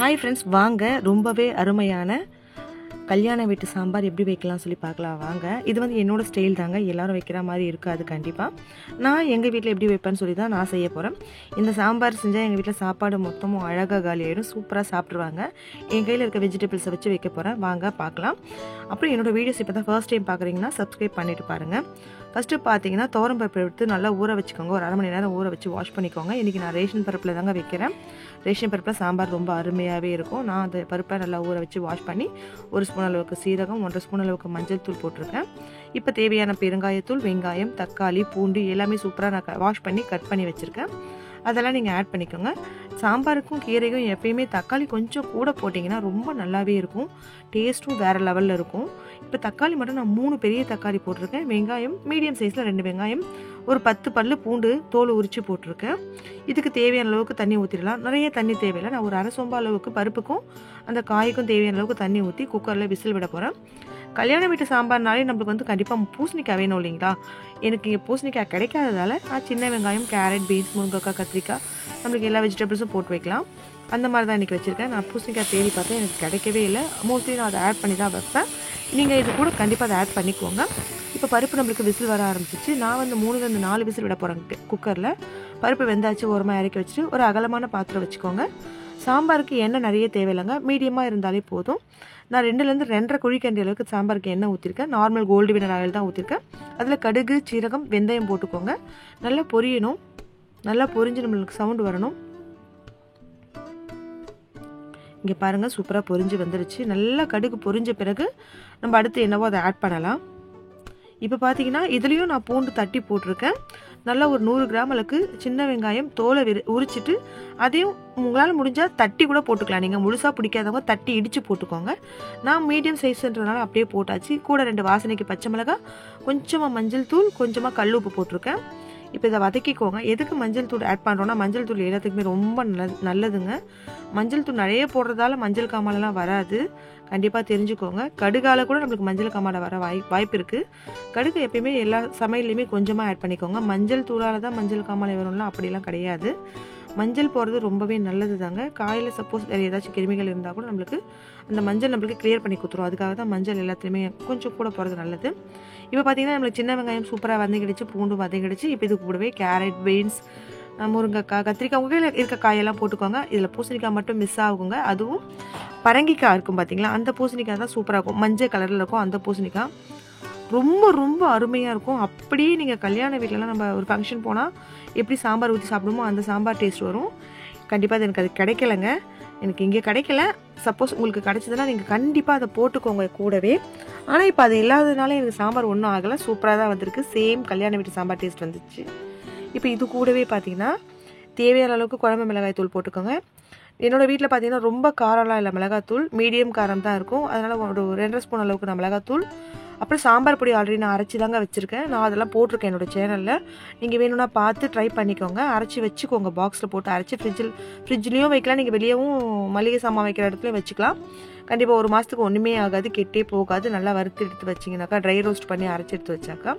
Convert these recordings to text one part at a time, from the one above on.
Hi friends, வாங்க ரொம்பவே அருமையான கல்யாண வீட்டு சாம்பார் எப்படி வைக்கலாம் சொல்லி பார்க்கலாம் வாங்க. இது வந்து என்னோடய ஸ்டைல் தாங்க, எல்லோரும் வைக்கிற மாதிரி இருக்காது கண்டிப்பாக. நான் எங்கள் வீட்டில் எப்படி வைப்பேன்னு சொல்லி தான் நான் செய்ய போகிறேன். இந்த சாம்பார் செஞ்சால் எங்கள் வீட்டில் சாப்பாடு மொத்தமும் அழகாக காலி ஆகிடும், சூப்பராக சாப்பிட்ருவாங்க. என் கையில் இருக்க வெஜிடபிள்ஸை வச்சு வைக்க போகிறேன், வாங்க பார்க்கலாம். அப்புறம் என்னோடய வீடியோஸ் இப்போ தான் ஃபர்ஸ்ட் டைம் பார்க்குறீங்கன்னா சப்ஸ்கிரைப் பண்ணிவிட்டு பாருங்கள். ஃபஸ்ட்டு பார்த்தீங்கன்னா பருப்பு எடுத்து நல்லா ஊற வச்சுக்கோங்க, ஒரு அரை மணி நேரம் ஊற வச்சு வாஷ் பண்ணிக்கோங்க. இன்றைக்கி நான் ரேஷன் பருப்பில் தாங்க வைக்கிறேன். ரேஷன் பருப்பில் சாம்பார் ரொம்ப அருமையாகவே இருக்கும். நான் அந்த பருப்பை நல்லா ஊற வச்சு வாஷ் பண்ணி ஒரு ஸ்பூன் அளவுக்கு சீரகம், 1.5 ஸ்பூன் அளவுக்கு மஞ்சள் தூள் போட்டிருக்கேன். இப்போ தேவையான பெருங்காயத்தூள், வெங்காயம், தக்காளி, பூண்டு எல்லாமே சூப்பராக நான் வாஷ் பண்ணி கட் பண்ணி வச்சுருக்கேன். அதெல்லாம் நீங்கள் ஆட் பண்ணிக்கோங்க. சாம்பாருக்கும் கீரைக்கும் எப்பயுமே தக்காளி கொஞ்சம் கூட போட்டிங்கன்னா ரொம்ப நல்லாவே இருக்கும், டேஸ்ட்டும் வேறு லெவலில் இருக்கும். இப்போ தக்காளி மட்டும் நான் 3 பெரிய தக்காளி போட்டிருக்கேன். வெங்காயம் மீடியம் சைஸில் 2 வெங்காயம், ஒரு 10 பல்லு பூண்டு தோல் உரித்து போட்டிருக்கேன். இதுக்கு தேவையான அளவுக்கு தண்ணி ஊற்றிடலாம். நிறைய தண்ணி தேவையில்லை. நான் ஒரு அரை சொம்பு அளவுக்கு பருப்புக்கும் அந்த காய்க்கும் தேவையான அளவுக்கு தண்ணி ஊற்றி குக்கரில் விசில் விட போகிறேன். கல்யாண வீட்டு சாம்பார்னாலே நம்மளுக்கு வந்து கண்டிப்பாக பூசணிக்காய் வேணும் இல்லைங்களா? எனக்கு இங்கே பூசணிக்காய் கிடைக்காததால் நான் சின்ன வெங்காயம், கேரட், பீன்ஸ், முருங்கைக்காய், கத்திரிக்காய், நம்மளுக்கு எல்லா வெஜிடபிள்ஸும் போட்டு வைக்கலாம். அந்த மாதிரி தான் இன்றைக்கி வச்சுருக்கேன். நான் பூசணிக்காய் தேடி பார்த்தேன், எனக்கு கிடைக்கவே இல்லை. மோஸ்ட்லி நான் அதை ஆட் பண்ணி தான் வைப்பேன். நீங்கள் இது கூட கண்டிப்பாக அதை ஆட் பண்ணிக்கோங்க. இப்போ பருப்பு நம்மளுக்கு விசில் வர ஆரம்பிச்சிச்சு. நான் வந்து 3-4 விசில் விட போகிறேன் குக்கரில். பருப்பு வெந்தாச்சு, ஓரமாக இறக்கி வச்சுட்டு ஒரு அகலமான பாத்திரம் வச்சுக்கோங்க. சாம்பாருக்கு எண்ணெய் நிறைய தேவையில்லைங்க, மீடியமாக இருந்தாலே போதும். நான் 2 2.5 குழிக்கண்டி அளவுக்கு சாம்பாருக்கு எண்ணெய் ஊற்றிருக்கேன். நார்மல் கோல்டு வினர் ஆயில் தான் ஊற்றிருக்கேன். அதில் கடுகு, சீரகம், வெந்தயம் போட்டுக்கோங்க. நல்லா பொரியணும், நல்லா பொரிஞ்சு நம்மளுக்கு சவுண்டு வரணும். இங்கே பாருங்கள், சூப்பராக பொரிஞ்சு வந்துருச்சு. நல்லா கடுகு பொரிஞ்ச பிறகு நம்ம அடுத்து என்னவோ அதை ஆட் பண்ணலாம். இப்போ பார்த்தீங்கன்னா இதுலேயும் நான் பூண்டு தட்டி போட்டிருக்கேன். நல்லா ஒரு 100 கிராம் அளவுக்கு சின்ன வெங்காயம் தோலை உரிச்சிட்டு அதையும் உங்களால் முடிஞ்சால் தட்டி கூட போட்டுக்கலாம். நீங்கள் முழுசாக பிடிக்காதவங்க தட்டி இடித்து போட்டுக்கோங்க. நான் மீடியம் சைஸ்ன்றதுனால அப்படியே போட்டாச்சு. கூட 2 வாசனைக்கு பச்சை மிளகாய், கொஞ்சமாக மஞ்சள் தூள், கொஞ்சமாக கல் உப்பு போட்டிருக்கேன். இப்போ இதை வதக்கிக்கோங்க. எதுக்கு மஞ்சள் தூள் ஆட் பண்ணுறோன்னா, மஞ்சள் தூள் எல்லாத்துக்குமே ரொம்ப நல்லதுங்க. மஞ்சள் தூள் நிறைய போடுறதால மஞ்சள் காமாலெலாம் வராது, கண்டிப்பாக தெரிஞ்சுக்கோங்க. கடுகால கூட நம்மளுக்கு மஞ்சள் காமாலை வர வாய்ப்பு இருக்குது. கடுகு எப்பயுமே எல்லா சமையல்லையுமே கொஞ்சமாக ஆட் பண்ணிக்கோங்க. மஞ்சள் தூளால் தான் மஞ்சள் காமாலை வரும்லாம் அப்படிலாம் கிடையாது. மஞ்சள் போடுறது ரொம்பவே நல்லது தாங்க. காயில் சப்போஸ் வேறு ஏதாச்சும் கிருமிகள் இருந்தால் கூட நம்மளுக்கு அந்த மஞ்சள் நம்மளுக்கு கிளியர் பண்ணி கொடுத்துரும். அதுக்காக தான் மஞ்சள் எல்லாத்துலேயுமே கொஞ்சம் கூட போகிறது நல்லது. இப்போ பார்த்தீங்கன்னா நம்மளுக்கு சின்ன வெங்காயம் சூப்பராக வதங்கிடுச்சு, பூண்டு வதங்கிடுச்சு. இப்போ இது கூடவே கேரட், பீன்ஸ், முருங்கைக்காய், கத்திரிக்காய், உங்கள் இருக்க காயெல்லாம் போட்டுக்கோங்க. இதில் பூசணிக்காய் மட்டும் மிஸ் ஆகுங்க. அதுவும் பரங்கிக்காய் இருக்கும் பார்த்தீங்களா, அந்த பூசணிக்காய் தான் சூப்பராக இருக்கும், மஞ்சள் கலரில் இருக்கும். அந்த பூசணிக்காய் ரொம்ப ரொம்ப அருமையாக இருக்கும். அப்படியே நீங்கள் கல்யாண வீட்டிலலாம் நம்ம ஒரு ஃபங்க்ஷன் போனால் எப்படி சாம்பார் ஊற்றி சாப்பிடுமோ அந்த சாம்பார் டேஸ்ட் வரும். கண்டிப்பாக எனக்கு அது கிடைக்கலைங்க, எனக்கு இங்கே கிடைக்கல. சப்போஸ் உங்களுக்கு கிடைச்சதுன்னா நீங்கள் கண்டிப்பாக அதை போட்டுக்கோங்க கூடவே. ஆனால் இப்போ அது இல்லாததுனால எனக்கு சாம்பார் ஒன்றும் ஆகலை, சூப்பராக தான் வந்திருக்கு. சேம் கல்யாண வீட்டு சாம்பார் டேஸ்ட் வந்துச்சு. இப்போ இது கூடவே பார்த்தீங்கன்னா தேவையான அளவுக்கு குழம்பு மிளகாய் தூள் போட்டுக்கோங்க. என்னோடய வீட்டில் பார்த்தீங்கன்னா ரொம்ப காரம்லாம் இல்லை, மிளகாத்தூள் மீடியம் காரம் தான் இருக்கும். அதனால் ஒரு 2.5 ஸ்பூன் அளவுக்கு நான் மிளகாத்தூள், அப்புறம் சாம்பார் பொடி ஆல்ரெடி நான் அரைச்சி தாங்க வச்சுருக்கேன். நான் அதெல்லாம் போட்டிருக்கேன் என்னோடய சேனலில். நீங்கள் வேணும்னா பார்த்து ட்ரை பண்ணிக்கோங்க. அரைச்சி வச்சுக்கோங்க, பாக்ஸில் போட்டு அரைச்சி ஃப்ரிட்ஜ்லேயும் வைக்கலாம். நீங்கள் வெளியவும் மளிகை சாமான் வைக்கிற இடத்துலையும் வச்சுக்கலாம். கண்டிப்பாக 1 மாதத்துக்கு ஒன்றுமே ஆகாது, கெட்டே போகாது. நல்லா வறுத்து எடுத்து வச்சிங்கனாக்கா, ட்ரை ரோஸ்ட் பண்ணி அரைச்சி எடுத்து வச்சாக்கா.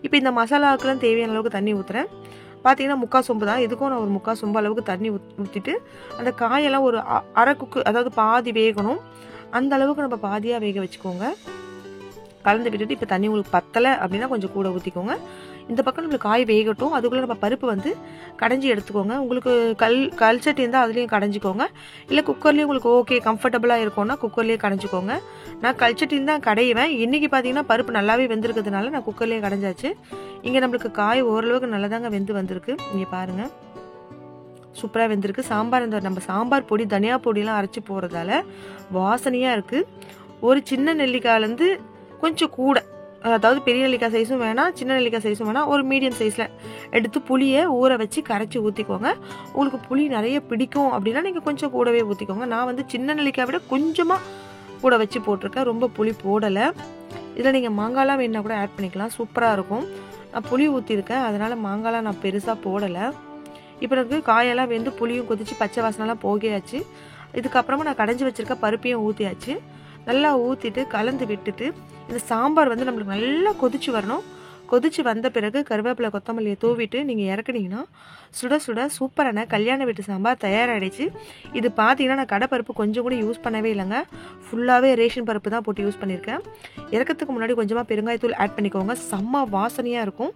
இப்போ இந்த மசாலாவுக்குலாம் தேவையான அளவுக்கு தண்ணி ஊற்றுறேன். பார்த்தீங்கன்னா 3/4 சொம்பு தான், இதுக்கும் நான் ஒரு 3/4 சொம்பு அளவுக்கு தண்ணி ஊற்றிட்டு அந்த காயெல்லாம் ஒரு அரை குக்கு, அதாவது பாதி வேகணும், அந்த அளவுக்கு நம்ம பாதியாக வேக வச்சுக்கோங்க. கலந்து விட்டுட்டு இப்போ தண்ணி உங்களுக்கு பத்தலை அப்படின்னா கொஞ்சம் கூட ஊற்றிக்கோங்க. இந்த பக்கம் நம்மளுக்கு காய் வேகட்டும், அதுக்குள்ளே நம்ம பருப்பு வந்து கடைஞ்சி எடுத்துக்கோங்க. உங்களுக்கு கல் சட்டி இருந்தால் அதுலேயும் கடைஞ்சிக்கோங்க. இல்லை குக்கர்லேயும் உங்களுக்கு ஓகே கம்ஃபர்டபுளாக இருக்கும்னா குக்கர்லேயே கடைஞ்சிக்கோங்க. நான் கல் சட்டின்னு தான் கடையுவேன். இன்றைக்கி பார்த்தீங்கன்னா பருப்பு நல்லாவே வெந்திருக்கிறதுனால நான் குக்கர்லேயே கடைஞ்சாச்சு. இங்கே நம்மளுக்கு காய் ஓரளவுக்கு நல்லதாங்க வெந்து வந்திருக்கு. இங்கே பாருங்கள், சூப்பராக வெந்திருக்கு. சாம்பார் இந்த நம்ம சாம்பார் பொடி, தனியா பொடியெலாம் அரைச்சி போகிறதால வாசனையாக இருக்குது. ஒரு சின்ன நெல்லிக்காயிலேருந்து கொஞ்சம் கூட, அதாவது பெரிய நெல்லிக்காய் சைஸும் வேணாம், சின்ன நெல்லிக்காய் சைஸும் வேணாம், ஒரு மீடியம் சைஸில் எடுத்து புளியை ஊற வச்சு கரைச்சி ஊற்றிக்கோங்க. உங்களுக்கு புளி நிறைய பிடிக்கும் அப்படின்னா நீங்கள் கொஞ்சம் கூடவே ஊற்றிக்கோங்க. நான் வந்து சின்ன நெல்லிக்காய் விட கொஞ்சமாக கூட வச்சு போட்டிருக்கேன், ரொம்ப புளி போடலை. இதில் நீங்கள் மாங்காய்லாம் வேணால் கூட ஆட் பண்ணிக்கலாம், சூப்பராக இருக்கும். நான் புளி ஊற்றிருக்கேன், அதனால் மாங்காய்லாம் நான் பெருசாக போடலை. இப்போ எனக்கு காயெல்லாம் வெந்து புளியும் கொதிச்சு பச்சை வாசனைலாம் போகியாச்சு. இதுக்கப்புறமா நான் கடைஞ்சி வச்சுருக்க பருப்பையும் ஊற்றியாச்சு. நல்லா ஊற்றிட்டு கலந்து விட்டுட்டு இந்த சாம்பார் வந்து நம்மளுக்கு நல்லா கொதிச்சு வரணும். கொதிச்சு வந்த பிறகு கருவேப்பிலை கொத்தமல்லியை தூவிட்டு நீங்கள் இறக்குனீங்கன்னா சுட சுட சூப்பரான கல்யாண வீட்டு சாம்பார் தயாராகிடுச்சு. இது பார்த்தீங்கன்னா நான் கடைப்பருப்பு கொஞ்சம் கூட யூஸ் பண்ணவே இல்லைங்க, ஃபுல்லாகவே ரேஷன் பருப்பு தான் போட்டு யூஸ் பண்ணியிருக்கேன். இறக்கிறதுக்கு முன்னாடி கொஞ்சமாக பெருங்காயத்தூள் ஆட் பண்ணிக்கோங்க, செம்ம வாசனையாக இருக்கும்.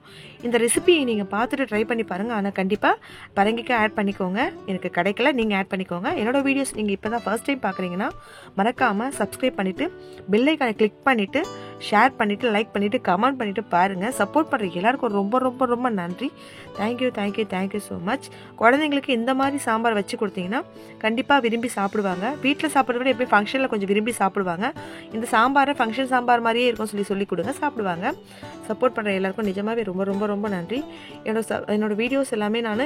இந்த ரெசிபியை நீங்கள் பார்த்துட்டு ட்ரை பண்ணி பாருங்கள். ஆனால் கண்டிப்பாக பரங்கிக்காய் ஆட் பண்ணிக்கோங்க, எனக்கு கிடைக்கல நீங்கள் ஆட் பண்ணிக்கோங்க. என்னோடய வீடியோஸ் நீங்கள் இப்போ தான் ஃபர்ஸ்ட் டைம் பார்க்குறீங்கன்னா மறக்காமல் சப்ஸ்கிரைப் பண்ணிவிட்டு பெல் ஐகானை கிளிக் பண்ணிவிட்டு ஷேர் பண்ணிவிட்டு லைக் பண்ணிவிட்டு கமெண்ட் பண்ணிவிட்டு பாருங்கள். சப்போர்ட் பண்ணுற எல்லாருக்கும் ரொம்ப ரொம்ப ரொம்ப நன்றி. Thank you thank you thank you so much. குழந்தைங்களுக்கு இந்த மாதிரி சாம்பார் வச்சு கொடுத்தீங்கன்னா கண்டிப்பாக விரும்பி சாப்பிடுவாங்க. வீட்டில் சாப்பிட்றத விட எப்படி ஃபங்க்ஷனில் கொஞ்சம் விரும்பி சாப்பிடுவாங்க. இந்த சாம்பாரை ஃபங்க்ஷன் சாம்பார் மாதிரியே இருக்கும் சொல்லி கொடுங்க, சாப்பிடுவாங்க. சப்போர்ட் பண்ணுற எல்லாருக்கும் நிஜமாகவே ரொம்ப ரொம்ப ரொம்ப நன்றி. என்னோட வீடியோஸ் எல்லாமே நான்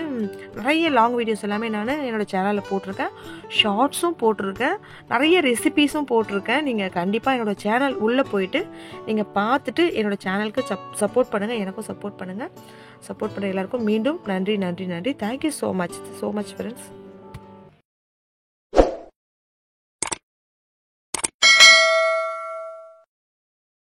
நிறைய லாங் வீடியோஸ் எல்லாமே நான் என்னோடய சேனலில் போட்டிருக்கேன், ஷார்ட்ஸும் போட்டிருக்கேன், நிறைய ரெசிபீஸும் போட்டிருக்கேன். நீங்கள் கண்டிப்பாக என்னோடய சேனல் உள்ளே போயிட்டு நீங்கள் பார்த்துட்டு என்னோடய சேனலுக்கு சப்போர்ட் பண்ணுங்கள், எனக்கும் சப்போர்ட் பண்ணுங்கள். சப்போர்ட் பண்ணுற எல்லாருக்கும் மீண்டும் நன்றி நன்றி நன்றி. Thank you so much friends.